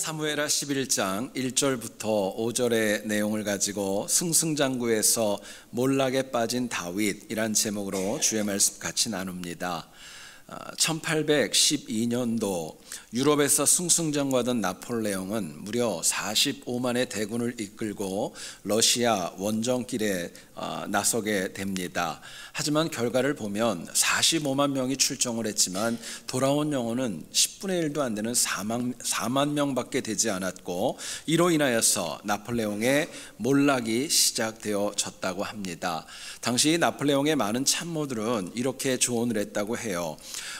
사무엘하 11장 1절부터 5절의 내용을 가지고 승승장구에서 몰락에 빠진 다윗이란 제목으로 주의 말씀 같이 나눕니다. 1812년도 유럽에서 승승장구하던 나폴레옹은 무려 45만의 대군을 이끌고 러시아 원정길에 나서게 됩니다. 하지만 결과를 보면 45만 명이 출정을 했지만 돌아온 영혼은 10분의 1도 안 되는 4만 명밖에 되지 않았고, 이로 인하여서 나폴레옹의 몰락이 시작되어졌다고 합니다. 당시 나폴레옹의 많은 참모들은 이렇게 조언을 했다고 해요.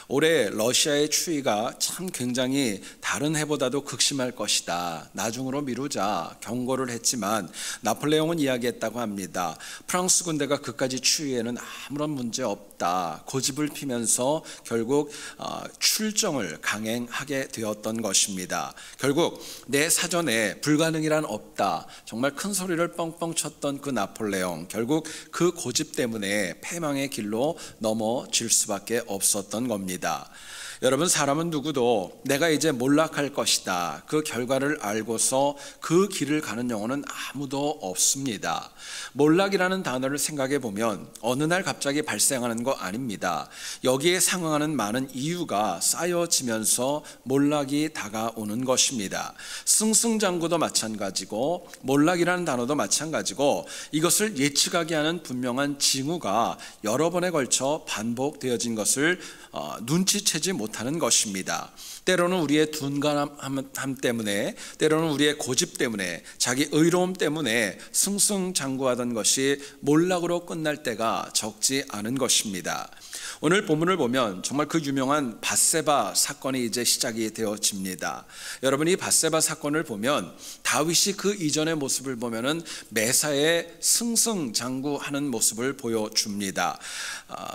올해 러시아의 추위가 참 굉장히 다른 해보다도 극심할 것이다. 나중으로 미루자 경고를 했지만 나폴레옹은 이야기했다고 합니다. 프랑스 군대가 그까지 추위에는 아무런 문제 없다. 고집을 피면서 결국 출정을 강행하게 되었던 것입니다. 결국 내 사전에 불가능이란 없다. 정말 큰 소리를 뻥뻥 쳤던 그 나폴레옹, 결국 그 고집 때문에 패망의 길로 넘어질 수밖에 없었던 겁니다. 여러분, 사람은 누구도 내가 이제 몰락할 것이다, 그 결과를 알고서 그 길을 가는 영혼은 아무도 없습니다. 몰락이라는 단어를 생각해 보면 어느 날 갑자기 발생하는 거 아닙니다. 여기에 상응하는 많은 이유가 쌓여지면서 몰락이 다가오는 것입니다. 승승장구도 마찬가지고 몰락이라는 단어도 마찬가지고, 이것을 예측하게 하는 분명한 징후가 여러 번에 걸쳐 반복되어진 것을 눈치채지 못하는 것입니다. 때로는 우리의 둔감함 때문에, 때로는 우리의 고집 때문에, 자기 의로움 때문에 승승장구하던 것이 몰락으로 끝날 때가 적지 않은 것입니다. 오늘 본문을 보면 정말 그 유명한 밧세바 사건이 이제 시작이 되어집니다. 여러분, 이 밧세바 사건을 보면 다윗이 그 이전의 모습을 보면은 매사에 승승장구하는 모습을 보여줍니다.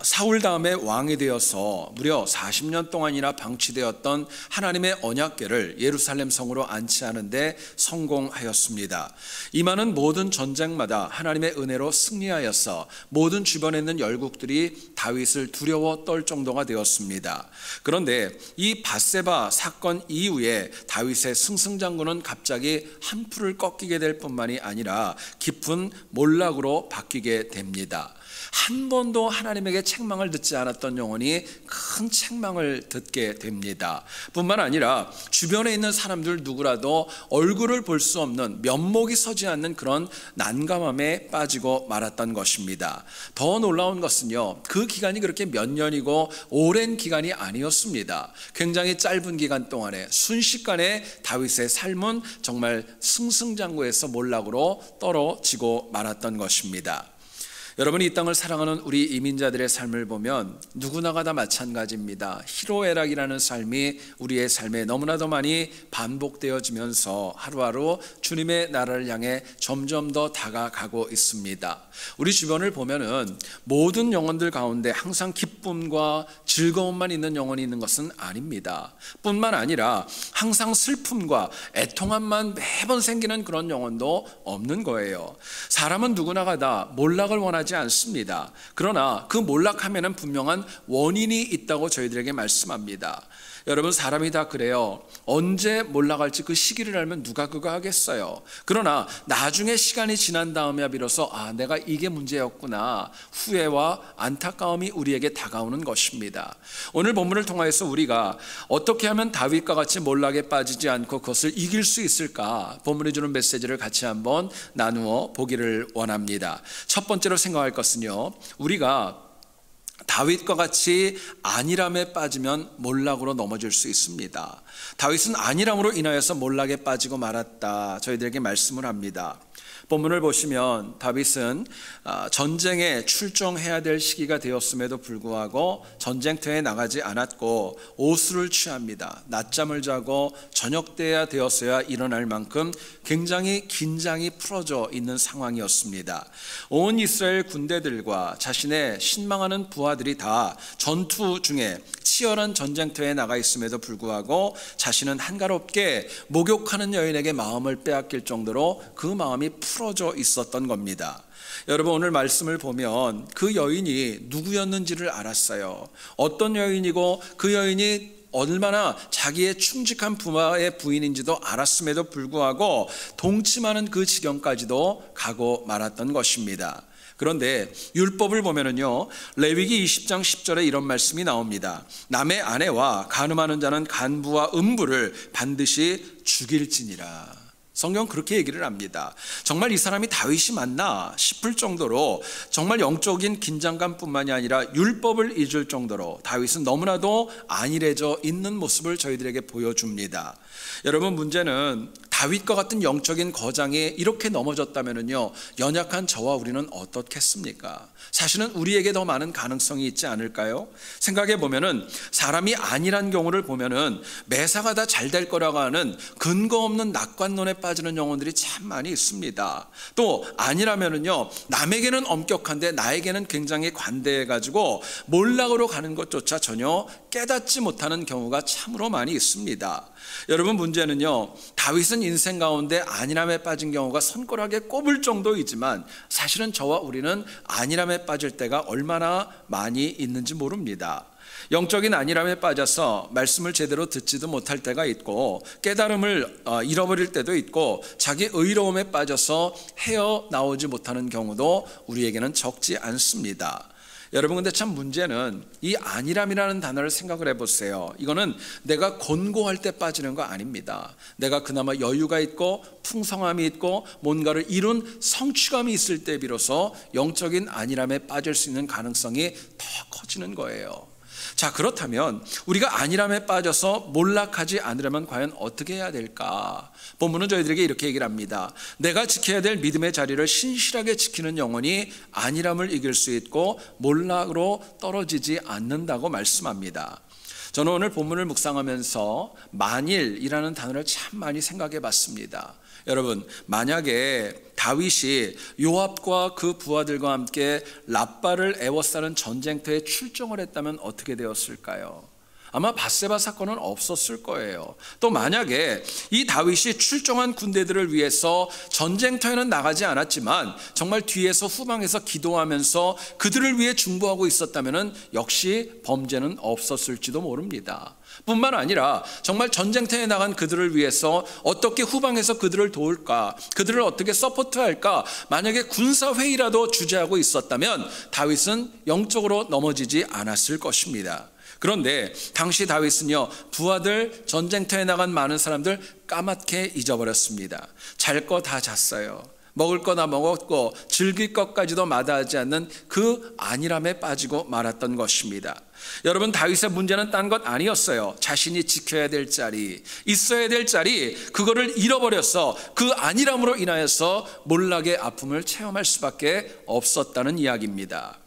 사울 다음에 왕이 되어서 무려 40년 동안이나 방치되었던 하나님의 언약궤를 예루살렘 성으로 안치하는데 성공하였습니다. 이 많은 모든 전쟁마다 하나님의 은혜로 승리하여서 모든 주변에 있는 열국들이 다윗을 두려워 떨 정도가 되었습니다. 그런데 이 밧세바 사건 이후에 다윗의 승승장구는 갑자기 한풀을 꺾이게 될 뿐만이 아니라 깊은 몰락으로 바뀌게 됩니다. 한 번도 하나님에게 책망을 듣지 않았던 영혼이 큰 책망을 듣게 됩니다. 뿐만 아니라 주변에 있는 사람들 누구라도 얼굴을 볼 수 없는, 면목이 서지 않는 그런 난감함에 빠지고 말았던 것입니다. 더 놀라운 것은요, 그 기간이 그렇게 몇 년이고 오랜 기간이 아니었습니다. 굉장히 짧은 기간 동안에 순식간에 다윗의 삶은 정말 승승장구에서 몰락으로 떨어지고 말았던 것입니다. 여러분이 이 땅을 사랑하는 우리 이민자들의 삶을 보면 누구나가 다 마찬가지입니다. 희로애락이라는 삶이 우리의 삶에 너무나도 많이 반복되어지면서 하루하루 주님의 나라를 향해 점점 더 다가가고 있습니다. 우리 주변을 보면은 모든 영혼들 가운데 항상 기쁨과 즐거움만 있는 영혼이 있는 것은 아닙니다. 뿐만 아니라 항상 슬픔과 애통함만 매번 생기는 그런 영혼도 없는 거예요. 사람은 누구나가 다 몰락을 원하지 않습니다. 그러나 그 몰락함에는 분명한 원인이 있다고 저희들에게 말씀합니다. 여러분, 사람이 다 그래요. 언제 몰락할지 그 시기를 알면 누가 그거 하겠어요. 그러나 나중에 시간이 지난 다음에 비로소 내가 이게 문제였구나, 후회와 안타까움이 우리에게 다가오는 것입니다. 오늘 본문을 통해서 우리가 어떻게 하면 다윗과 같이 몰락에 빠지지 않고 그것을 이길 수 있을까, 본문이 주는 메시지를 같이 한번 나누어 보기를 원합니다. 첫 번째로 생각할 것은요, 우리가 다윗과 같이 안일함에 빠지면 몰락으로 넘어질 수 있습니다. 다윗은 안일함으로 인하여서 몰락에 빠지고 말았다, 저희들에게 말씀을 합니다. 본문을 보시면 다윗은 전쟁에 출정해야 될 시기가 되었음에도 불구하고 전쟁터에 나가지 않았고 오수를 취합니다. 낮잠을 자고 저녁 때야 되었어야 일어날 만큼 굉장히 긴장이 풀어져 있는 상황이었습니다. 온 이스라엘 군대들과 자신의 신망하는 부하들이 다 전투 중에 치열한 전쟁터에 나가 있음에도 불구하고 자신은 한가롭게 목욕하는 여인에게 마음을 빼앗길 정도로 그 마음이 풀어져 있었던 겁니다. 여러분, 오늘 말씀을 보면 그 여인이 누구였는지를 알았어요. 어떤 여인이고 그 여인이 얼마나 자기의 충직한 부하의 부인인지도 알았음에도 불구하고 동침하는 그 지경까지도 가고 말았던 것입니다. 그런데 율법을 보면은요, 레위기 20장 10절에 이런 말씀이 나옵니다. 남의 아내와 간음하는 자는 간부와 음부를 반드시 죽일지니라. 성경 그렇게 얘기를 합니다. 정말 이 사람이 다윗이 맞나 싶을 정도로 정말 영적인 긴장감뿐만이 아니라 율법을 잊을 정도로 다윗은 너무나도 안일해져 있는 모습을 저희들에게 보여줍니다. 여러분, 문제는 다윗과 같은 영적인 거장이 이렇게 넘어졌다면요, 연약한 저와 우리는 어떻겠습니까? 사실은 우리에게 더 많은 가능성이 있지 않을까요? 생각해 보면은 사람이 안일한 경우를 보면은 매사가 다 잘 될 거라고 하는 근거 없는 낙관론에 빠지는 영혼들이 참 많이 있습니다. 또 아니라면은요, 남에게는 엄격한데 나에게는 굉장히 관대해가지고 몰락으로 가는 것조차 전혀 깨닫지 못하는 경우가 참으로 많이 있습니다. 여러분, 문제는요, 다윗은 인생 가운데 안일함에 빠진 경우가 손가락에 꼽을 정도이지만 사실은 저와 우리는 안일함에 빠질 때가 얼마나 많이 있는지 모릅니다. 영적인 안일함에 빠져서 말씀을 제대로 듣지도 못할 때가 있고, 깨달음을 잃어버릴 때도 있고, 자기 의로움에 빠져서 헤어나오지 못하는 경우도 우리에게는 적지 않습니다. 여러분, 근데 참 문제는 이 안일함이라는 단어를 생각을 해보세요. 이거는 내가 곤고할 때 빠지는 거 아닙니다. 내가 그나마 여유가 있고 풍성함이 있고 뭔가를 이룬 성취감이 있을 때 비로소 영적인 안일함에 빠질 수 있는 가능성이 더 커지는 거예요. 자, 그렇다면 우리가 안일함에 빠져서 몰락하지 않으려면 과연 어떻게 해야 될까? 본문은 저희들에게 이렇게 얘기를 합니다. 내가 지켜야 될 믿음의 자리를 신실하게 지키는 영혼이 안일함을 이길 수 있고 몰락으로 떨어지지 않는다고 말씀합니다. 저는 오늘 본문을 묵상하면서 만일이라는 단어를 참 많이 생각해 봤습니다. 여러분, 만약에 다윗이 요압과 그 부하들과 함께 랍바를 에워싸는 전쟁터에 출정을 했다면 어떻게 되었을까요? 아마 밧세바 사건은 없었을 거예요. 또 만약에 이 다윗이 출정한 군대들을 위해서 전쟁터에는 나가지 않았지만 정말 뒤에서 후방에서 기도하면서 그들을 위해 중보하고 있었다면 역시 범죄는 없었을지도 모릅니다. 뿐만 아니라 정말 전쟁터에 나간 그들을 위해서 어떻게 후방에서 그들을 도울까, 그들을 어떻게 서포트할까, 만약에 군사회의라도 주재하고 있었다면 다윗은 영적으로 넘어지지 않았을 것입니다. 그런데 당시 다윗은요, 부하들, 전쟁터에 나간 많은 사람들 까맣게 잊어버렸습니다. 잘 거 다 잤어요. 먹을 거 다 먹었고 즐길 것까지도 마다하지 않는 그 안일함에 빠지고 말았던 것입니다. 여러분, 다윗의 문제는 딴 것 아니었어요. 자신이 지켜야 될 자리, 있어야 될 자리, 그거를 잃어버려서 그 안일함으로 인하여서 몰락의 아픔을 체험할 수밖에 없었다는 이야기입니다.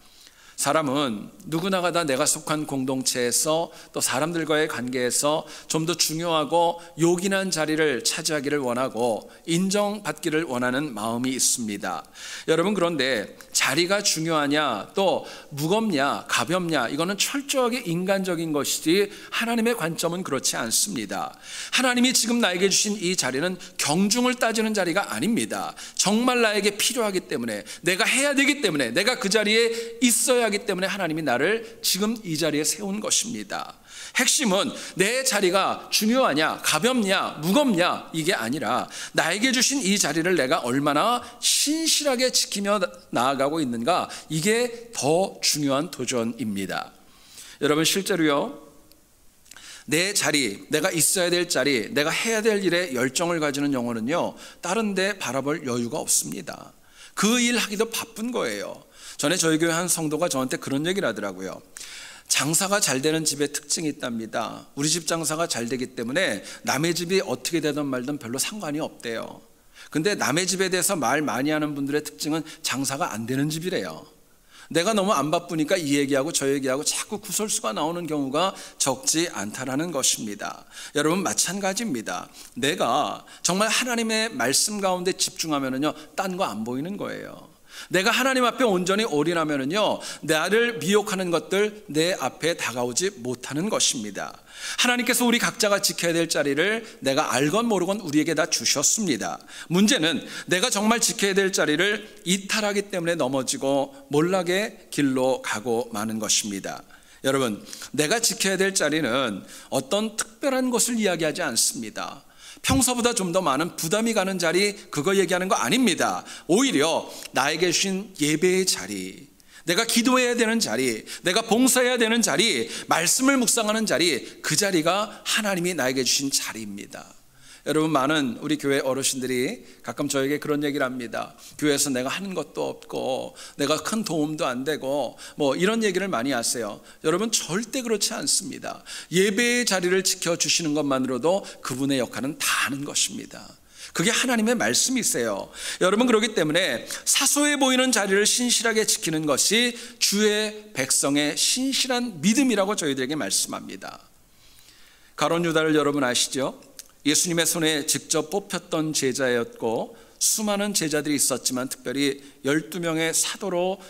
사람은 누구나가 다 내가 속한 공동체에서 또 사람들과의 관계에서 좀 더 중요하고 요긴한 자리를 차지하기를 원하고 인정받기를 원하는 마음이 있습니다. 여러분, 그런데 자리가 중요하냐 또 무겁냐 가볍냐, 이거는 철저하게 인간적인 것이지 하나님의 관점은 그렇지 않습니다. 하나님이 지금 나에게 주신 이 자리는 경중을 따지는 자리가 아닙니다. 정말 나에게 필요하기 때문에, 내가 해야 되기 때문에, 내가 그 자리에 있어야 하기 때문에 하나님이 나를 지금 이 자리에 세운 것입니다. 핵심은 내 자리가 중요하냐 가볍냐 무겁냐 이게 아니라 나에게 주신 이 자리를 내가 얼마나 신실하게 지키며 나아가고 있는가, 이게 더 중요한 도전입니다. 여러분, 실제로요, 내 자리, 내가 있어야 될 자리, 내가 해야 될 일에 열정을 가지는 영혼은요, 다른 데 바라볼 여유가 없습니다. 그 일 하기도 바쁜 거예요. 전에 저희 교회 한 성도가 저한테 그런 얘기를 하더라고요. 장사가 잘 되는 집의 특징이 있답니다. 우리 집 장사가 잘 되기 때문에 남의 집이 어떻게 되든 말든 별로 상관이 없대요. 근데 남의 집에 대해서 말 많이 하는 분들의 특징은 장사가 안 되는 집이래요. 내가 너무 안 바쁘니까 이 얘기하고 저 얘기하고 자꾸 구설수가 나오는 경우가 적지 않다라는 것입니다. 여러분, 마찬가지입니다. 내가 정말 하나님의 말씀 가운데 집중하면은요, 딴 거 안 보이는 거예요. 내가 하나님 앞에 온전히 올인하면은요, 나를 미혹하는 것들 내 앞에 다가오지 못하는 것입니다. 하나님께서 우리 각자가 지켜야 될 자리를 내가 알건 모르건 우리에게 다 주셨습니다. 문제는 내가 정말 지켜야 될 자리를 이탈하기 때문에 넘어지고 몰락의 길로 가고 마는 것입니다. 여러분, 내가 지켜야 될 자리는 어떤 특별한 것을 이야기하지 않습니다. 평소보다 좀 더 많은 부담이 가는 자리, 그거 얘기하는 거 아닙니다. 오히려 나에게 주신 예배의 자리, 내가 기도해야 되는 자리, 내가 봉사해야 되는 자리, 말씀을 묵상하는 자리, 그 자리가 하나님이 나에게 주신 자리입니다. 여러분, 많은 우리 교회 어르신들이 가끔 저에게 그런 얘기를 합니다. 교회에서 내가 하는 것도 없고 내가 큰 도움도 안 되고 뭐 이런 얘기를 많이 하세요. 여러분, 절대 그렇지 않습니다. 예배의 자리를 지켜주시는 것만으로도 그분의 역할은 다 하는 것입니다. 그게 하나님의 말씀이세요. 여러분, 그렇기 때문에 사소해 보이는 자리를 신실하게 지키는 것이 주의 백성의 신실한 믿음이라고 저희들에게 말씀합니다. 가룟 유다를 여러분 아시죠? 예수님의 손에 직접 뽑혔던 제자였고 수많은 제자들이 있었지만 특별히 12명의 사도로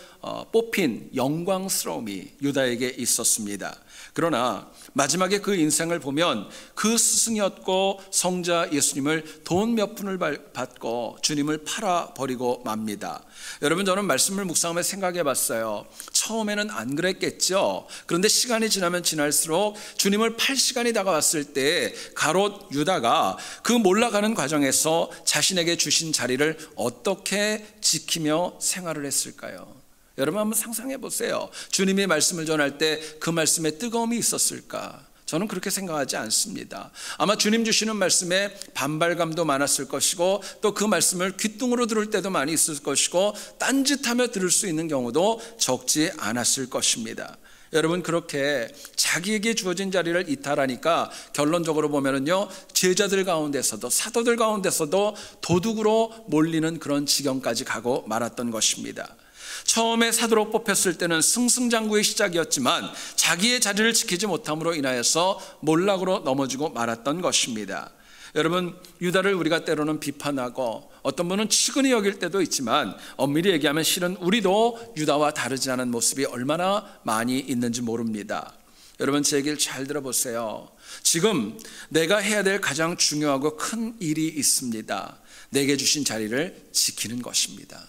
뽑힌 영광스러움이 유다에게 있었습니다. 그러나 마지막에 그 인생을 보면 그 스승이었고 성자 예수님을 돈 몇 푼을 받고 주님을 팔아버리고 맙니다. 여러분, 저는 말씀을 묵상하며 생각해 봤어요. 처음에는 안 그랬겠죠. 그런데 시간이 지나면 지날수록 주님을 팔 시간이 다가왔을 때 가롯 유다가 그 몰라가는 과정에서 자신에게 주신 자리를 어떻게 지키며 생활을 했을까요? 여러분, 한번 상상해 보세요. 주님이 말씀을 전할 때 그 말씀에 뜨거움이 있었을까? 저는 그렇게 생각하지 않습니다. 아마 주님 주시는 말씀에 반발감도 많았을 것이고 또 그 말씀을 귓등으로 들을 때도 많이 있을 것이고 딴짓하며 들을 수 있는 경우도 적지 않았을 것입니다. 여러분, 그렇게 자기에게 주어진 자리를 이탈하니까 결론적으로 보면은요, 제자들 가운데서도 사도들 가운데서도 도둑으로 몰리는 그런 지경까지 가고 말았던 것입니다. 처음에 사도로 뽑혔을 때는 승승장구의 시작이었지만 자기의 자리를 지키지 못함으로 인하여서 몰락으로 넘어지고 말았던 것입니다. 여러분, 유다를 우리가 때로는 비판하고 어떤 분은 치근히 여길 때도 있지만 엄밀히 얘기하면 실은 우리도 유다와 다르지 않은 모습이 얼마나 많이 있는지 모릅니다. 여러분, 제 얘기를 잘 들어보세요. 지금 내가 해야 될 가장 중요하고 큰 일이 있습니다. 내게 주신 자리를 지키는 것입니다.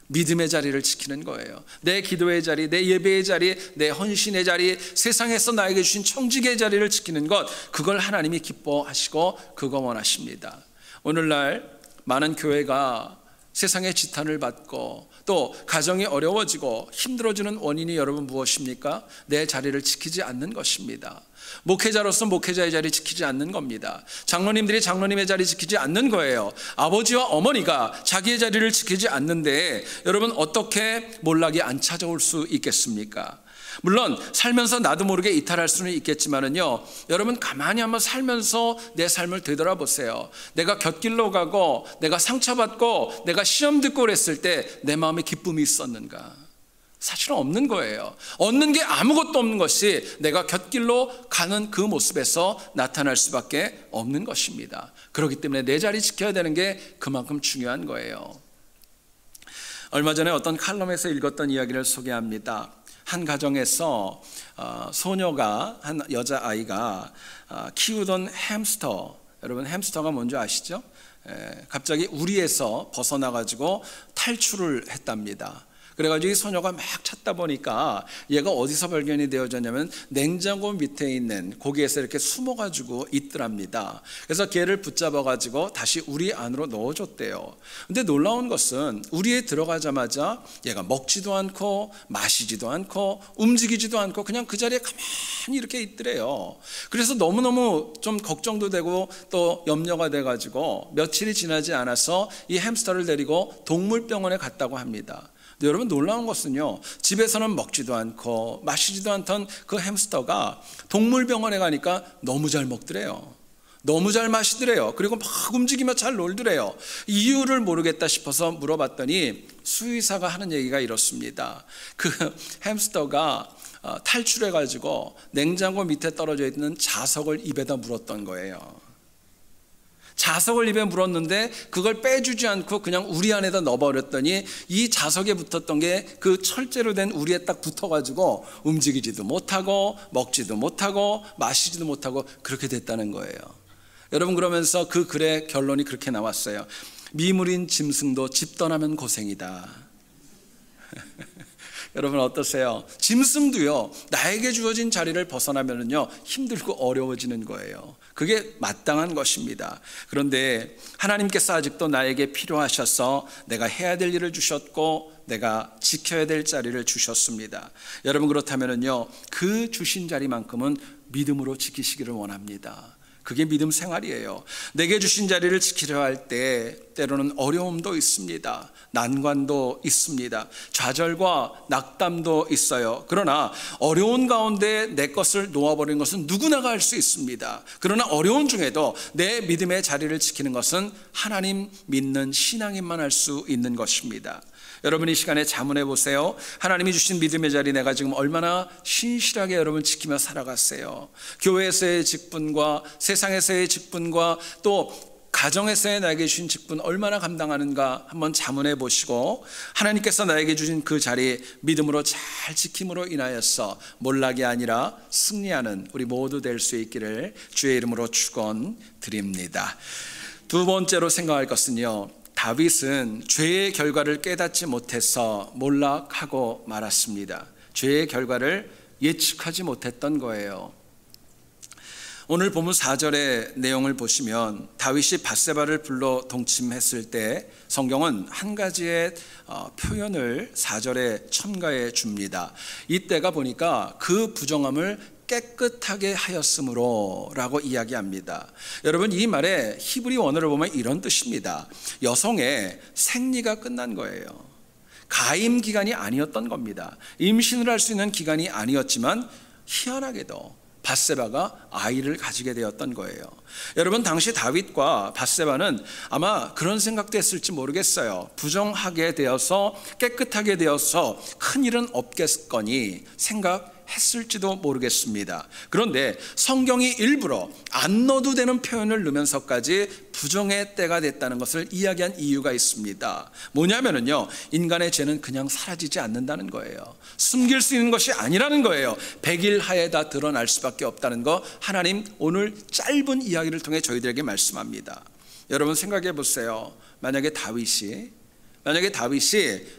믿음의 자리를 지키는 거예요. 내 기도의 자리, 내 예배의 자리, 내 헌신의 자리, 세상에서 나에게 주신 청직의 자리를 지키는 것, 그걸 하나님이 기뻐하시고 그거 원하십니다. 오늘날 많은 교회가 세상의 지탄을 받고 또 가정이 어려워지고 힘들어지는 원인이 여러분 무엇입니까? 내 자리를 지키지 않는 것입니다. 목회자로서 목회자의 자리 지키지 않는 겁니다. 장로님들이 장로님의 자리 지키지 않는 거예요. 아버지와 어머니가 자기의 자리를 지키지 않는데 여러분, 어떻게 몰락이 안 찾아올 수 있겠습니까? 물론 살면서 나도 모르게 이탈할 수는 있겠지만은요, 여러분 가만히 한번 살면서 내 삶을 되돌아보세요. 내가 곁길로 가고 내가 상처받고 내가 시험 듣고 그랬을 때 내 마음에 기쁨이 있었는가? 사실은 없는 거예요. 얻는 게 아무것도 없는 것이 내가 곁길로 가는 그 모습에서 나타날 수밖에 없는 것입니다. 그렇기 때문에 내 자리 지켜야 되는 게 그만큼 중요한 거예요. 얼마 전에 어떤 칼럼에서 읽었던 이야기를 소개합니다. 한 가정에서 소녀가, 한 여자아이가 키우던 햄스터, 여러분 햄스터가 뭔지 아시죠? 갑자기 우리에서 벗어나가지고 탈출을 했답니다. 그래가지고 이 소녀가 막 찾다 보니까 얘가 어디서 발견이 되어졌냐면 냉장고 밑에 있는 고기에서 이렇게 숨어가지고 있더랍니다. 그래서 걔를 붙잡아가지고 다시 우리 안으로 넣어줬대요. 근데 놀라운 것은 우리에 들어가자마자 얘가 먹지도 않고 마시지도 않고 움직이지도 않고 그냥 그 자리에 가만히 이렇게 있더래요. 그래서 너무너무 좀 걱정도 되고 또 염려가 돼가지고 며칠이 지나지 않아서 이 햄스터를 데리고 동물병원에 갔다고 합니다. 여러분, 놀라운 것은요, 집에서는 먹지도 않고 마시지도 않던 그 햄스터가 동물병원에 가니까 너무 잘 먹더래요. 너무 잘 마시더래요. 그리고 막 움직이며 잘 놀더래요. 이유를 모르겠다 싶어서 물어봤더니 수의사가 하는 얘기가 이렇습니다. 그 햄스터가 탈출해가지고 냉장고 밑에 떨어져 있는 자석을 입에다 물었던 거예요. 자석을 입에 물었는데 그걸 빼주지 않고 그냥 우리 안에다 넣어버렸더니 이 자석에 붙었던 게 그 철제로 된 우리에 딱 붙어가지고 움직이지도 못하고 먹지도 못하고 마시지도 못하고 그렇게 됐다는 거예요. 여러분, 그러면서 그 글의 결론이 그렇게 나왔어요. 미물인 짐승도 집 떠나면 고생이다. 여러분 어떠세요? 짐승도요, 나에게 주어진 자리를 벗어나면은요, 힘들고 어려워지는 거예요. 그게 마땅한 것입니다. 그런데 하나님께서 아직도 나에게 필요하셔서 내가 해야 될 일을 주셨고 내가 지켜야 될 자리를 주셨습니다. 여러분 그렇다면은요, 그 주신 자리만큼은 믿음으로 지키시기를 원합니다. 그게 믿음 생활이에요. 내게 주신 자리를 지키려 할 때 때로는 어려움도 있습니다. 난관도 있습니다. 좌절과 낙담도 있어요. 그러나 어려운 가운데 내 것을 놓아버리는 것은 누구나가 할 수 있습니다. 그러나 어려운 중에도 내 믿음의 자리를 지키는 것은 하나님 믿는 신앙인만 할 수 있는 것입니다. 여러분 이 시간에 자문해 보세요. 하나님이 주신 믿음의 자리 내가 지금 얼마나 신실하게 여러분 지키며 살아갔어요. 교회에서의 직분과 세상에서의 직분과 또 가정에서의 나에게 주신 직분 얼마나 감당하는가 한번 자문해 보시고, 하나님께서 나에게 주신 그 자리 믿음으로 잘 지킴으로 인하여서 몰락이 아니라 승리하는 우리 모두 될 수 있기를 주의 이름으로 축원드립니다. 두 번째로 생각할 것은요, 다윗은 죄의 결과를 깨닫지 못해서 몰락하고 말았습니다. 죄의 결과를 예측하지 못했던 거예요. 오늘 본문 4절의 내용을 보시면 다윗이 밧세바를 불러 동침했을 때 성경은 한 가지의 표현을 4절에 첨가해 줍니다. 이때가 보니까 그 부정함을 깨끗하게 하였으므로 라고 이야기합니다. 여러분 이 말의 히브리 원어를 보면 이런 뜻입니다. 여성의 생리가 끝난 거예요. 가임 기간이 아니었던 겁니다. 임신을 할 수 있는 기간이 아니었지만 희한하게도 밧세바가 아이를 가지게 되었던 거예요. 여러분 당시 다윗과 밧세바는 아마 그런 생각도 했을지 모르겠어요. 부정하게 되어서 깨끗하게 되어서 큰일은 없겠거니 생각했을지도 모르겠습니다. 그런데 성경이 일부러 안 넣어도 되는 표현을 넣으면서까지 부정의 때가 됐다는 것을 이야기한 이유가 있습니다. 뭐냐면요, 인간의 죄는 그냥 사라지지 않는다는 거예요. 숨길 수 있는 것이 아니라는 거예요. 백일하에 다 드러날 수밖에 없다는 거 하나님 오늘 짧은 이야기를 통해 저희들에게 말씀합니다. 여러분 생각해 보세요. 만약에 다윗이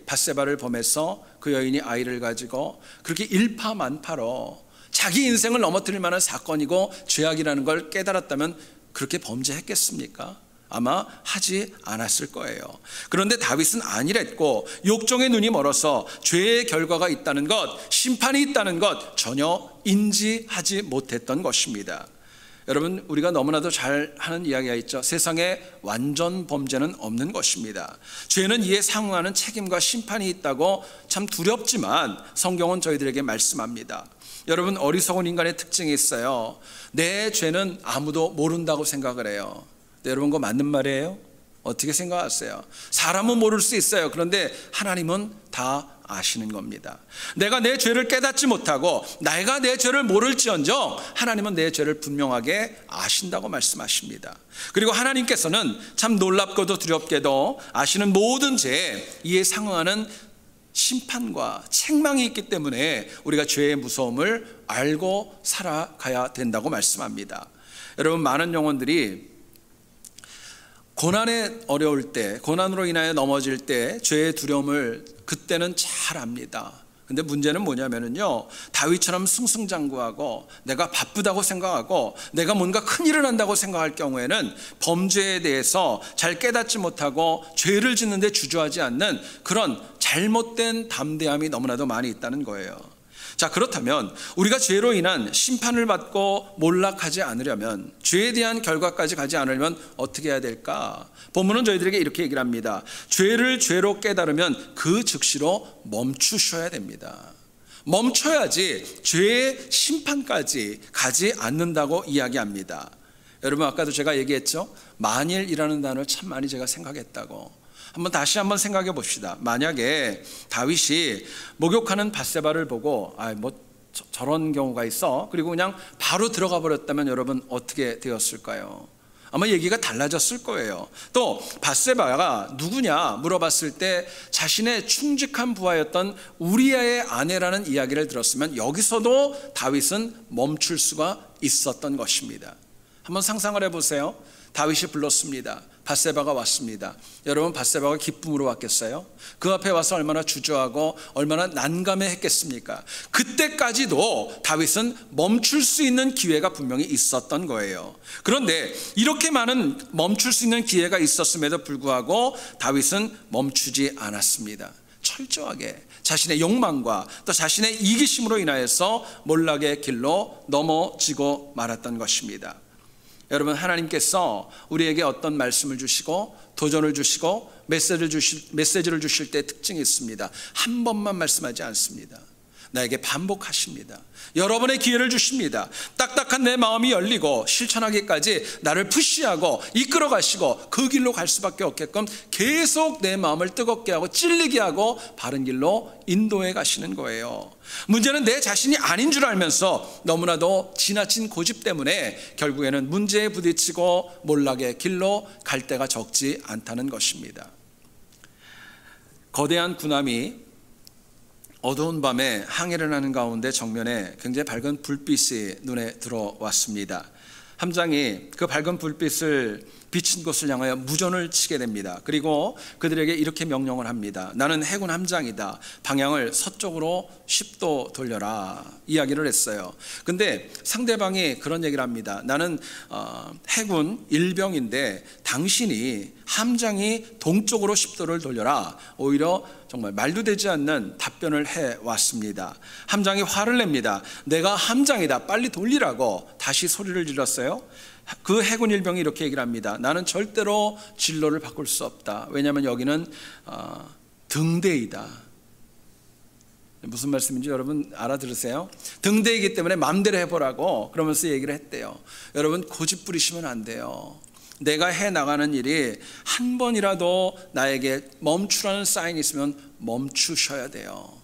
밧세바를 범해서 그 여인이 아이를 가지고 그렇게 일파만파로 자기 인생을 넘어뜨릴 만한 사건이고 죄악이라는 걸 깨달았다면 그렇게 범죄했겠습니까? 아마 하지 않았을 거예요. 그런데 다윗은 아니랬고 욕정의 눈이 멀어서 죄의 결과가 있다는 것, 심판이 있다는 것 전혀 인지하지 못했던 것입니다. 여러분 우리가 너무나도 잘 하는 이야기가 있죠. 세상에 완전 범죄는 없는 것입니다. 죄는 이에 상응하는 책임과 심판이 있다고 참 두렵지만 성경은 저희들에게 말씀합니다. 여러분 어리석은 인간의 특징이 있어요. 내 죄는 아무도 모른다고 생각을 해요. 네, 여러분 그거 맞는 말이에요? 어떻게 생각하세요? 사람은 모를 수 있어요. 그런데 하나님은 다 아시는 겁니다. 내가 내 죄를 깨닫지 못하고 내가 내 죄를 모를지언정 하나님은 내 죄를 분명하게 아신다고 말씀하십니다. 그리고 하나님께서는 참 놀랍고도 두렵게도 아시는 모든 죄에 이에 상응하는 심판과 책망이 있기 때문에 우리가 죄의 무서움을 알고 살아가야 된다고 말씀합니다. 여러분 많은 영혼들이 고난에 어려울 때, 고난으로 인하여 넘어질 때 죄의 두려움을 그때는 잘 압니다. 근데 문제는 뭐냐면요, 다윗처럼 승승장구하고 내가 바쁘다고 생각하고 내가 뭔가 큰일을 한다고 생각할 경우에는 범죄에 대해서 잘 깨닫지 못하고 죄를 짓는데 주저하지 않는 그런 잘못된 담대함이 너무나도 많이 있다는 거예요. 자, 그렇다면 우리가 죄로 인한 심판을 받고 몰락하지 않으려면, 죄에 대한 결과까지 가지 않으려면 어떻게 해야 될까? 본문은 저희들에게 이렇게 얘기를 합니다. 죄를 죄로 깨달으면 그 즉시로 멈추셔야 됩니다. 멈춰야지 죄의 심판까지 가지 않는다고 이야기합니다. 여러분 아까도 제가 얘기했죠. 만일이라는 단어를 참 많이 제가 생각했다고. 다시 한번 생각해 봅시다. 만약에 다윗이 목욕하는 밧세바를 보고 저런 경우가 있어, 그리고 그냥 바로 들어가 버렸다면 여러분 어떻게 되었을까요? 아마 얘기가 달라졌을 거예요. 또 밧세바가 누구냐 물어봤을 때 자신의 충직한 부하였던 우리아의 아내라는 이야기를 들었으면 여기서도 다윗은 멈출 수가 있었던 것입니다. 한번 상상을 해보세요. 다윗이 불렀습니다. 밧세바가 왔습니다. 여러분, 밧세바가 기쁨으로 왔겠어요? 그 앞에 와서 얼마나 주저하고 얼마나 난감해했겠습니까? 그때까지도 다윗은 멈출 수 있는 기회가 분명히 있었던 거예요. 그런데 이렇게 많은 멈출 수 있는 기회가 있었음에도 불구하고 다윗은 멈추지 않았습니다. 철저하게 자신의 욕망과 또 자신의 이기심으로 인하여서 몰락의 길로 넘어지고 말았던 것입니다. 여러분, 하나님께서 우리에게 어떤 말씀을 주시고 도전을 주시고 메시지를 주실 때 특징이 있습니다. 한 번만 말씀하지 않습니다. 나에게 반복하십니다. 여러 번의 기회를 주십니다. 딱딱한 내 마음이 열리고 실천하기까지 나를 푸시하고 이끌어 가시고 그 길로 갈 수밖에 없게끔 계속 내 마음을 뜨겁게 하고 찔리게 하고 바른 길로 인도해 가시는 거예요. 문제는 내 자신이 아닌 줄 알면서 너무나도 지나친 고집 때문에 결국에는 문제에 부딪히고 몰락의 길로 갈 때가 적지 않다는 것입니다. 거대한 군함이 어두운 밤에 항해를 하는 가운데 정면에 굉장히 밝은 불빛이 눈에 들어왔습니다. 함장이 그 밝은 불빛을 비친 곳을 향하여 무전을 치게 됩니다. 그리고 그들에게 이렇게 명령을 합니다. 나는 해군 함장이다. 방향을 서쪽으로 10도 돌려라. 이야기를 했어요. 근데 상대방이 그런 얘기를 합니다. 나는 해군 일병인데 당신이 함장이 동쪽으로 10도를 돌려라. 오히려 정말 말도 되지 않는 답변을 해왔습니다. 함장이 화를 냅니다. 내가 함장이다. 빨리 돌리라고 다시 소리를 질렀어요. 그 해군 일병이 이렇게 얘기를 합니다. 나는 절대로 진로를 바꿀 수 없다. 왜냐하면 여기는 등대이다. 무슨 말씀인지 여러분 알아들으세요? 등대이기 때문에 마음대로 해보라고 그러면서 얘기를 했대요. 여러분, 고집 부리시면 안 돼요. 내가 해나가는 일이 한 번이라도 나에게 멈추라는 사인이 있으면 멈추셔야 돼요.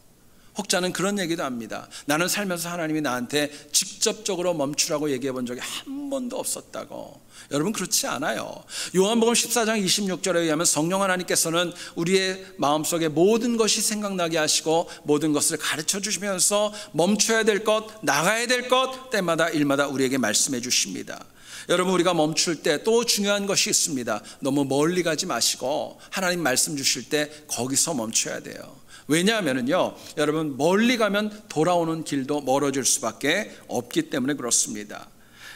혹자는 그런 얘기도 합니다. 나는 살면서 하나님이 나한테 직접적으로 멈추라고 얘기해 본 적이 한 번도 없었다고. 여러분, 그렇지 않아요. 요한복음 14장 26절에 의하면 성령 하나님께서는 우리의 마음속에 모든 것이 생각나게 하시고 모든 것을 가르쳐 주시면서 멈춰야 될 것, 나가야 될 것, 때마다 일마다 우리에게 말씀해 주십니다. 여러분, 우리가 멈출 때 또 중요한 것이 있습니다. 너무 멀리 가지 마시고 하나님 말씀 주실 때 거기서 멈춰야 돼요. 왜냐하면요, 여러분, 멀리 가면 돌아오는 길도 멀어질 수밖에 없기 때문에 그렇습니다.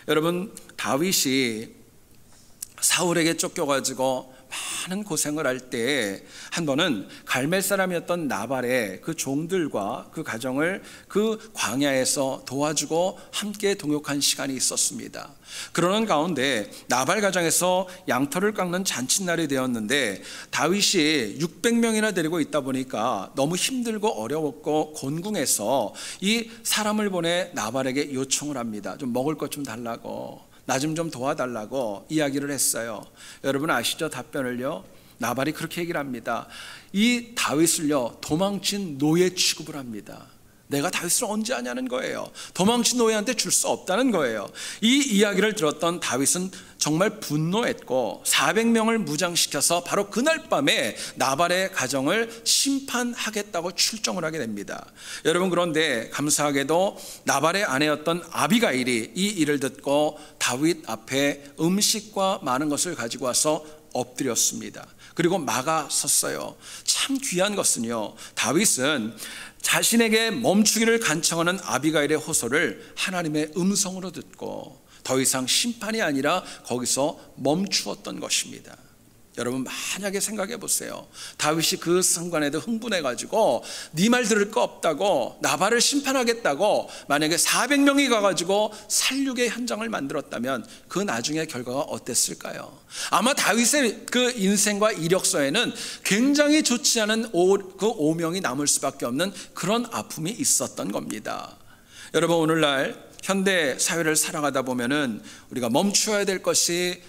여러분, 다윗이 사울에게 쫓겨가지고 많은 고생을 할 때 한 번은 갈멜 사람이었던 나발의 그 종들과 그 가정을 그 광야에서 도와주고 함께 동역한 시간이 있었습니다. 그러는 가운데 나발 가정에서 양털을 깎는 잔칫날이 되었는데 다윗이 600명이나 데리고 있다 보니까 너무 힘들고 어려웠고 곤궁해서 이 사람을 보내 나발에게 요청을 합니다. 좀 먹을 것 좀 달라고, 나 좀 도와달라고 이야기를 했어요. 여러분 아시죠? 답변을요, 나발이 그렇게 얘기를 합니다. 이 다윗을요, 도망친 노예 취급을 합니다. 내가 다윗을 언제 하냐는 거예요. 도망친 노예한테 줄 수 없다는 거예요. 이 이야기를 들었던 다윗은 정말 분노했고 400명을 무장시켜서 바로 그날 밤에 나발의 가정을 심판하겠다고 출정을 하게 됩니다. 여러분, 그런데 감사하게도 나발의 아내였던 아비가일이 이 일을 듣고 다윗 앞에 음식과 많은 것을 가지고 와서 엎드렸습니다. 그리고 막아섰어요. 참 귀한 것은요, 다윗은 자신에게 멈추기를 간청하는 아비가일의 호소를 하나님의 음성으로 듣고 더 이상 심판이 아니라 거기서 멈추었던 것입니다. 여러분, 만약에 생각해 보세요. 다윗이 그 순간에도 흥분해가지고 네 말 들을 거 없다고 나발을 심판하겠다고 만약에 400명이 가가지고 살육의 현장을 만들었다면 그 나중에 결과가 어땠을까요? 아마 다윗의 그 인생과 이력서에는 굉장히 좋지 않은 그 오명이 남을 수밖에 없는 그런 아픔이 있었던 겁니다. 여러분, 오늘날 현대 사회를 살아가다 보면은 우리가 멈춰야 될 것이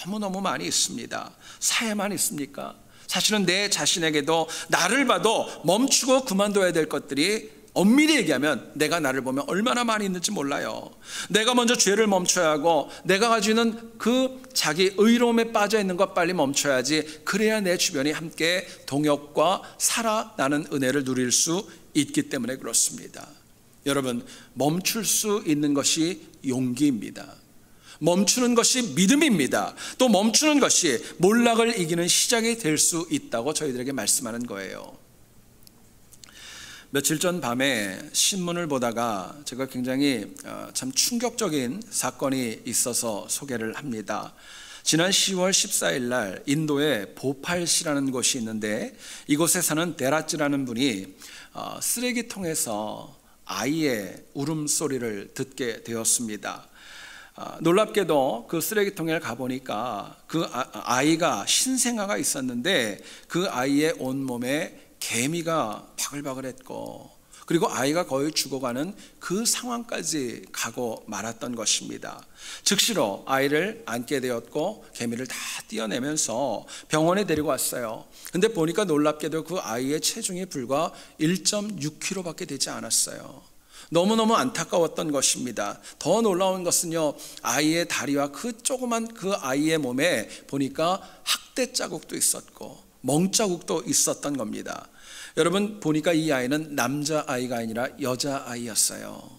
너무너무 많이 있습니다. 사회만 있습니까? 사실은 내 자신에게도 나를 봐도 멈추고 그만둬야 될 것들이 엄밀히 얘기하면 내가 나를 보면 얼마나 많이 있는지 몰라요. 내가 먼저 죄를 멈춰야 하고 내가 가지고 있는 그 자기 의로움에 빠져 있는 것 빨리 멈춰야지. 그래야 내 주변이 함께 동역과 살아나는 은혜를 누릴 수 있기 때문에 그렇습니다. 여러분, 멈출 수 있는 것이 용기입니다. 멈추는 것이 믿음입니다. 또 멈추는 것이 몰락을 이기는 시작이 될 수 있다고 저희들에게 말씀하는 거예요. 며칠 전 밤에 신문을 보다가 제가 굉장히 참 충격적인 사건이 있어서 소개를 합니다. 지난 10월 14일 날 인도의 보팔시라는 곳이 있는데 이곳에 사는 데라찌라는 분이 쓰레기통에서 아이의 울음소리를 듣게 되었습니다. 놀랍게도 그 쓰레기통에 가보니까 그 아이가 신생아가 있었는데 그 아이의 온몸에 개미가 바글바글했고 그리고 아이가 거의 죽어가는 그 상황까지 가고 말았던 것입니다. 즉시로 아이를 안게 되었고 개미를 다 떼어내면서 병원에 데리고 왔어요. 근데 보니까 놀랍게도 그 아이의 체중이 불과 1.6kg밖에 되지 않았어요. 너무너무 안타까웠던 것입니다. 더 놀라운 것은요, 아이의 다리와 그 조그만 그 아이의 몸에 보니까 학대 자국도 있었고 멍자국도 있었던 겁니다. 여러분 보니까 이 아이는 남자아이가 아니라 여자아이였어요.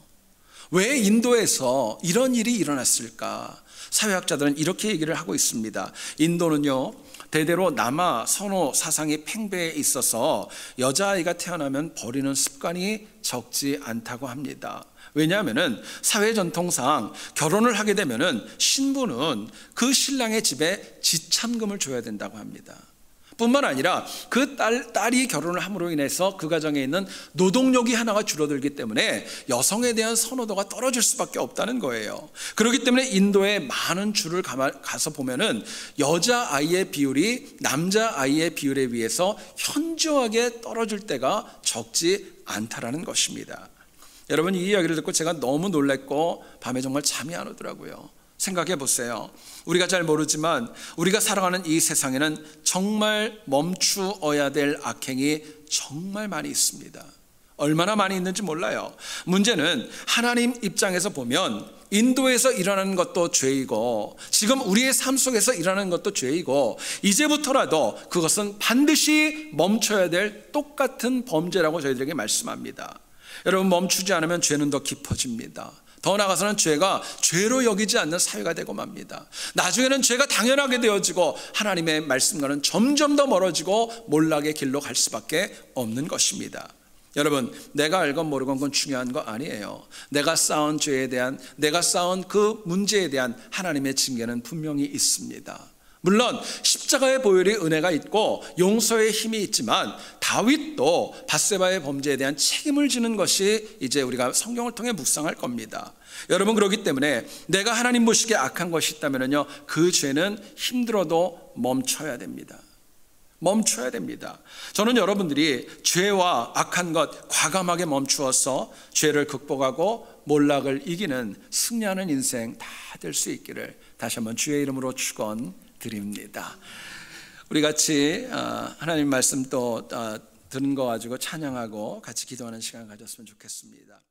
왜 인도에서 이런 일이 일어났을까? 사회학자들은 이렇게 얘기를 하고 있습니다. 인도는요, 대대로 남아 선호 사상이 팽배해 있어서 여자아이가 태어나면 버리는 습관이 적지 않다고 합니다. 왜냐하면 사회 전통상 결혼을 하게 되면 신부는 그 신랑의 집에 지참금을 줘야 된다고 합니다. 뿐만 아니라 그 딸이 결혼을 함으로 인해서 그 가정에 있는 노동력이 하나가 줄어들기 때문에 여성에 대한 선호도가 떨어질 수밖에 없다는 거예요. 그렇기 때문에 인도의 많은 주를 가서 보면은 여자아이의 비율이 남자아이의 비율에 비해서 현저하게 떨어질 때가 적지 않다라는 것입니다. 여러분 이 이야기를 듣고 제가 너무 놀랐고 밤에 정말 잠이 안 오더라고요. 생각해 보세요. 우리가 잘 모르지만 우리가 살아가는 이 세상에는 정말 멈추어야 될 악행이 정말 많이 있습니다. 얼마나 많이 있는지 몰라요. 문제는 하나님 입장에서 보면 인도에서 일어나는 것도 죄이고 지금 우리의 삶 속에서 일어나는 것도 죄이고 이제부터라도 그것은 반드시 멈춰야 될 똑같은 범죄라고 저희들에게 말씀합니다. 여러분 멈추지 않으면 죄는 더 깊어집니다. 더 나아가서는 죄가 죄로 여기지 않는 사회가 되고 맙니다. 나중에는 죄가 당연하게 되어지고 하나님의 말씀과는 점점 더 멀어지고 몰락의 길로 갈 수밖에 없는 것입니다. 여러분 내가 알건 모르건 그건 중요한 거 아니에요. 내가 쌓은 죄에 대한 내가 쌓은 그 문제에 대한 하나님의 징계는 분명히 있습니다. 물론 십자가의 보혈이 은혜가 있고 용서의 힘이 있지만 다윗도 밧세바의 범죄에 대한 책임을 지는 것이 이제 우리가 성경을 통해 묵상할 겁니다. 여러분 그렇기 때문에 내가 하나님 보시기에 악한 것이 있다면요 그 죄는 힘들어도 멈춰야 됩니다. 멈춰야 됩니다. 저는 여러분들이 죄와 악한 것 과감하게 멈추어서 죄를 극복하고 몰락을 이기는 승리하는 인생 다 될 수 있기를 다시 한번 주의 이름으로 축원드립니다. 우리 같이 하나님 말씀 또 들은 거 가지고 찬양하고 같이 기도하는 시간 가졌으면 좋겠습니다.